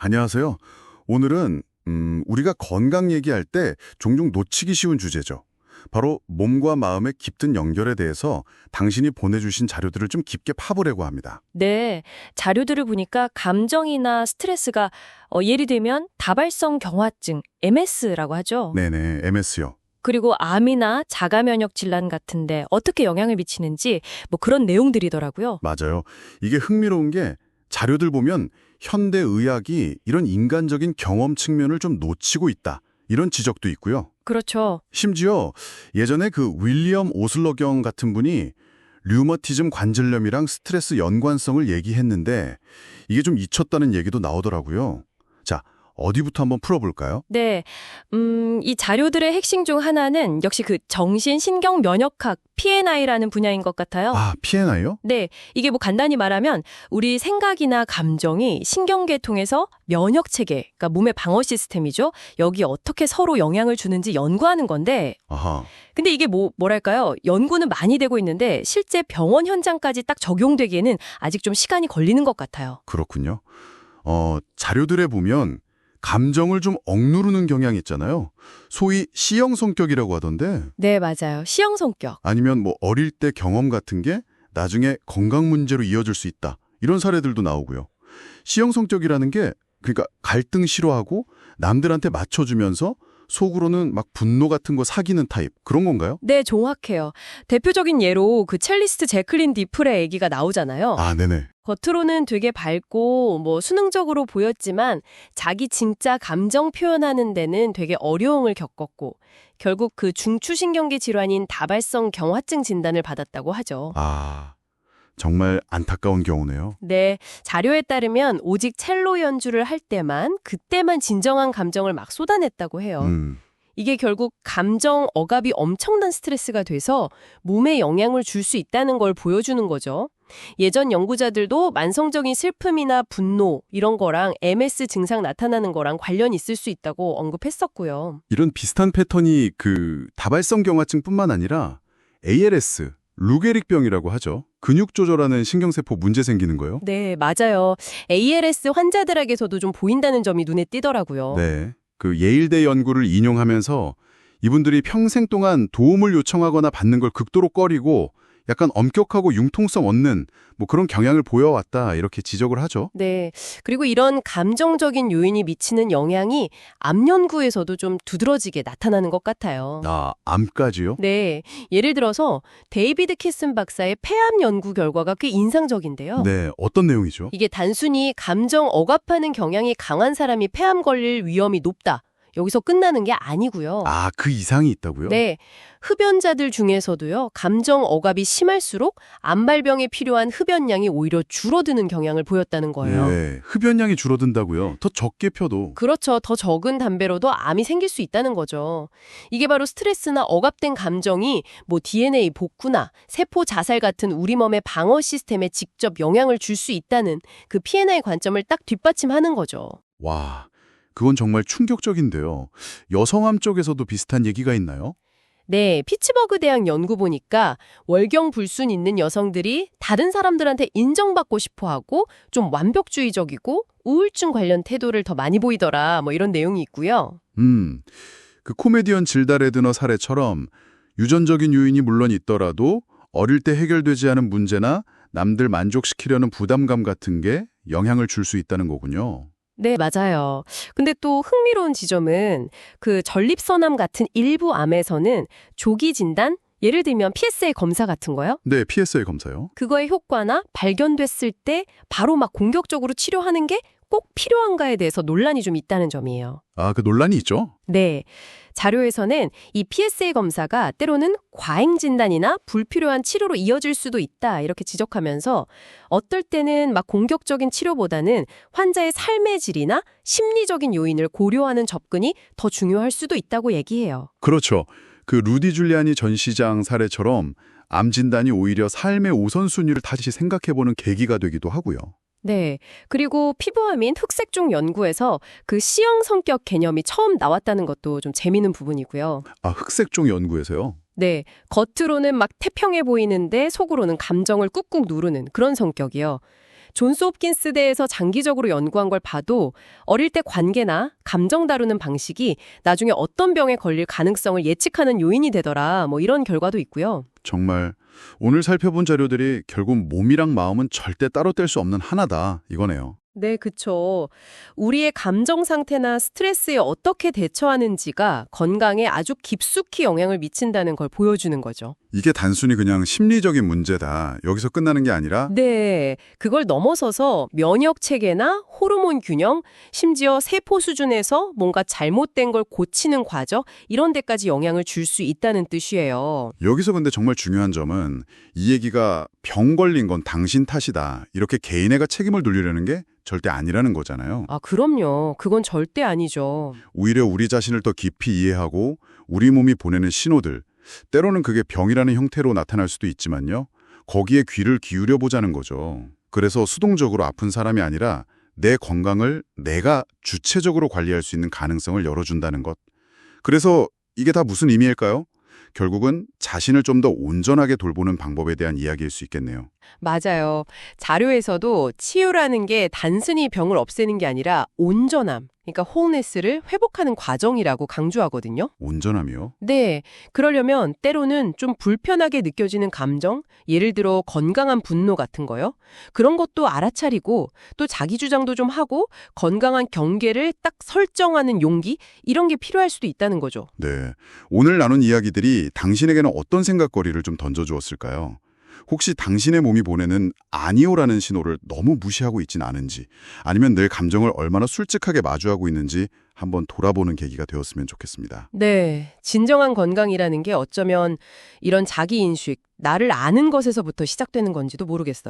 안녕하세요. 오늘은 우리가 건강 얘기할 때 종종 놓치기 쉬운 주제죠. 바로 몸과 마음의 깊은 연결에 대해서 당신이 보내주신 자료들을 좀 깊게 파보려고 합니다. 네, 자료들을 보니까 감정이나 스트레스가 예를 들면 다발성 경화증, MS라고 하죠. 네네, MS요. 그리고 암이나 자가 면역 질환 같은데 어떻게 영향을 미치는지 뭐 그런 내용들이더라고요. 맞아요. 이게 흥미로운 게 자료들 보면 현대 의학이 이런 인간적인 경험 측면을 좀 놓치고 있다. 이런 지적도 있고요. 그렇죠. 심지어 예전에 그 윌리엄 오슬러경 같은 분이 류머티즘 관절염이랑 스트레스 연관성을 얘기했는데 이게 좀 잊혔다는 얘기도 나오더라고요. 자, 어디부터 한번 풀어볼까요? 네, 이 자료들의 핵심 중 하나는 역시 그 정신신경면역학, PNI라는 분야인 것 같아요. 아, PNI요? 네, 이게 뭐 간단히 말하면 우리 생각이나 감정이 신경계통에서 면역체계, 그러니까 몸의 방어 시스템이죠. 여기 어떻게 서로 영향을 주는지 연구하는 건데 아하. 근데 이게 뭐랄까요? 연구는 많이 되고 있는데 실제 병원 현장까지 딱 적용되기에는 아직 좀 시간이 걸리는 것 같아요. 그렇군요. 자료들에 보면 감정을 좀 억누르는 경향이 있잖아요. 소위 C형 성격이라고 하던데 네, 맞아요. C형 성격. 아니면 뭐 어릴 때 경험 같은 게 나중에 건강 문제로 이어질 수 있다. 이런 사례들도 나오고요. C형 성격이라는 게 그러니까 갈등 싫어하고 남들한테 맞춰주면서 속으로는 막 분노 같은 거 사귀는 타입 그런 건가요? 네, 정확해요. 대표적인 예로 그 첼리스트 제클린 디플의 얘기가 나오잖아요. 아, 네네. 겉으로는 되게 밝고 뭐 수능적으로 보였지만 자기 진짜 감정 표현하는 데는 되게 어려움을 겪었고 결국 그 중추신경계 질환인 다발성 경화증 진단을 받았다고 하죠. 아, 정말 안타까운 경우네요. 네, 자료에 따르면 오직 첼로 연주를 할 때만 그때만 진정한 감정을 막 쏟아냈다고 해요. 이게 결국 감정 억압이 엄청난 스트레스가 돼서 몸에 영향을 줄 수 있다는 걸 보여주는 거죠. 예전 연구자들도 만성적인 슬픔이나 분노 이런 거랑 MS 증상 나타나는 거랑 관련이 있을 수 있다고 언급했었고요. 이런 비슷한 패턴이 그 다발성 경화증뿐만 아니라 ALS, 루게릭병이라고 하죠. 근육 조절하는 신경세포 문제 생기는 거요. 네, 맞아요. ALS 환자들에게서도 좀 보인다는 점이 눈에 띄더라고요. 네. 그 예일대 연구를 인용하면서 이분들이 평생 동안 도움을 요청하거나 받는 걸 극도로 꺼리고 약간 엄격하고 융통성 없는 뭐 그런 경향을 보여왔다 이렇게 지적을 하죠. 네. 그리고 이런 감정적인 요인이 미치는 영향이 암 연구에서도 좀 두드러지게 나타나는 것 같아요. 아, 암까지요? 네. 예를 들어서 데이비드 키슨 박사의 폐암 연구 결과가 꽤 인상적인데요. 네, 어떤 내용이죠? 이게 단순히 감정 억압하는 경향이 강한 사람이 폐암 걸릴 위험이 높다. 여기서 끝나는 게 아니고요. 아, 그 이상이 있다고요? 네. 흡연자들 중에서도요. 감정 억압이 심할수록 암 발병에 필요한 흡연량이 오히려 줄어드는 경향을 보였다는 거예요. 네, 흡연량이 줄어든다고요. 더 적게 펴도. 그렇죠. 더 적은 담배로도 암이 생길 수 있다는 거죠. 이게 바로 스트레스나 억압된 감정이 뭐 DNA 복구나 세포 자살 같은 우리 몸의 방어 시스템에 직접 영향을 줄 수 있다는 그 PNI 관점을 딱 뒷받침하는 거죠. 와, 그건 정말 충격적인데요. 여성암 쪽에서도 비슷한 얘기가 있나요? 네, 피츠버그 대학 연구 보니까 월경불순 있는 여성들이 다른 사람들한테 인정받고 싶어하고 좀 완벽주의적이고 우울증 관련 태도를 더 많이 보이더라. 뭐 이런 내용이 있고요. 그 코미디언 질다 레드너 사례처럼 유전적인 요인이 물론 있더라도 어릴 때 해결되지 않은 문제나 남들 만족시키려는 부담감 같은 게 영향을 줄 수 있다는 거군요. 네, 맞아요. 근데 또 흥미로운 지점은 그 전립선암 같은 일부 암에서는 조기 진단, 예를 들면 PSA 검사 같은 거요. 네, PSA 검사요. 그거의 효과나 발견됐을 때 바로 막 공격적으로 치료하는 게 꼭 필요한가에 대해서 논란이 좀 있다는 점이에요. 아, 그 논란이 있죠? 네. 자료에서는 이 PSA 검사가 때로는 과잉 진단이나 불필요한 치료로 이어질 수도 있다 이렇게 지적하면서 어떨 때는 막 공격적인 치료보다는 환자의 삶의 질이나 심리적인 요인을 고려하는 접근이 더 중요할 수도 있다고 얘기해요. 그렇죠. 그 루디 줄리아니 전 시장 사례처럼 암 진단이 오히려 삶의 우선순위를 다시 생각해보는 계기가 되기도 하고요. 네. 그리고 피부암인 흑색종 연구에서 그 C형 성격 개념이 처음 나왔다는 것도 좀 재미있는 부분이고요. 아, 흑색종 연구에서요? 네. 겉으로는 막 태평해 보이는데 속으로는 감정을 꾹꾹 누르는 그런 성격이요. 존스 홉킨스 대에서 장기적으로 연구한 걸 봐도 어릴 때 관계나 감정 다루는 방식이 나중에 어떤 병에 걸릴 가능성을 예측하는 요인이 되더라. 뭐 이런 결과도 있고요. 정말 오늘 살펴본 자료들이 결국 몸이랑 마음은 절대 따로 뗄 수 없는 하나다 이거네요. 네, 그쵸. 우리의 감정 상태나 스트레스에 어떻게 대처하는지가 건강에 아주 깊숙이 영향을 미친다는 걸 보여주는 거죠. 이게 단순히 그냥 심리적인 문제다. 여기서 끝나는 게 아니라 네, 그걸 넘어서서 면역 체계나 호르몬 균형, 심지어 세포 수준에서 뭔가 잘못된 걸 고치는 과정, 이런 데까지 영향을 줄 수 있다는 뜻이에요. 여기서 근데 정말 중요한 점은 이 얘기가 병 걸린 건 당신 탓이다. 이렇게 개인애가 책임을 돌리려는 게 절대 아니라는 거잖아요. 아, 그럼요. 그건 절대 아니죠. 오히려 우리 자신을 더 깊이 이해하고 우리 몸이 보내는 신호들, 때로는 그게 병이라는 형태로 나타날 수도 있지만요. 거기에 귀를 기울여 보자는 거죠. 그래서 수동적으로 아픈 사람이 아니라 내 건강을 내가 주체적으로 관리할 수 있는 가능성을 열어준다는 것. 그래서 이게 다 무슨 의미일까요? 결국은 자신을 좀 더 온전하게 돌보는 방법에 대한 이야기일 수 있겠네요. 맞아요. 자료에서도 치유라는 게 단순히 병을 없애는 게 아니라 온전함, 그러니까 홀네스를 회복하는 과정이라고 강조하거든요. 온전함이요? 네, 그러려면 때로는 좀 불편하게 느껴지는 감정, 예를 들어 건강한 분노 같은 거요. 그런 것도 알아차리고 또 자기 주장도 좀 하고 건강한 경계를 딱 설정하는 용기, 이런 게 필요할 수도 있다는 거죠. 네. 오늘 나눈 이야기들이 당신에게는 어떤 생각거리를 좀 던져주었을까요? 혹시 당신의 몸이 보내는 아니오라는 신호를 너무 무시하고 있진 않은지, 아니면 늘 감정을 얼마나 솔직하게 마주하고 있는지 한번 돌아보는 계기가 되었으면 좋겠습니다. 네, 진정한 건강이라는 게 어쩌면 이런 자기 인식, 나를 아는 것에서부터 시작되는 건지도 모르겠어요.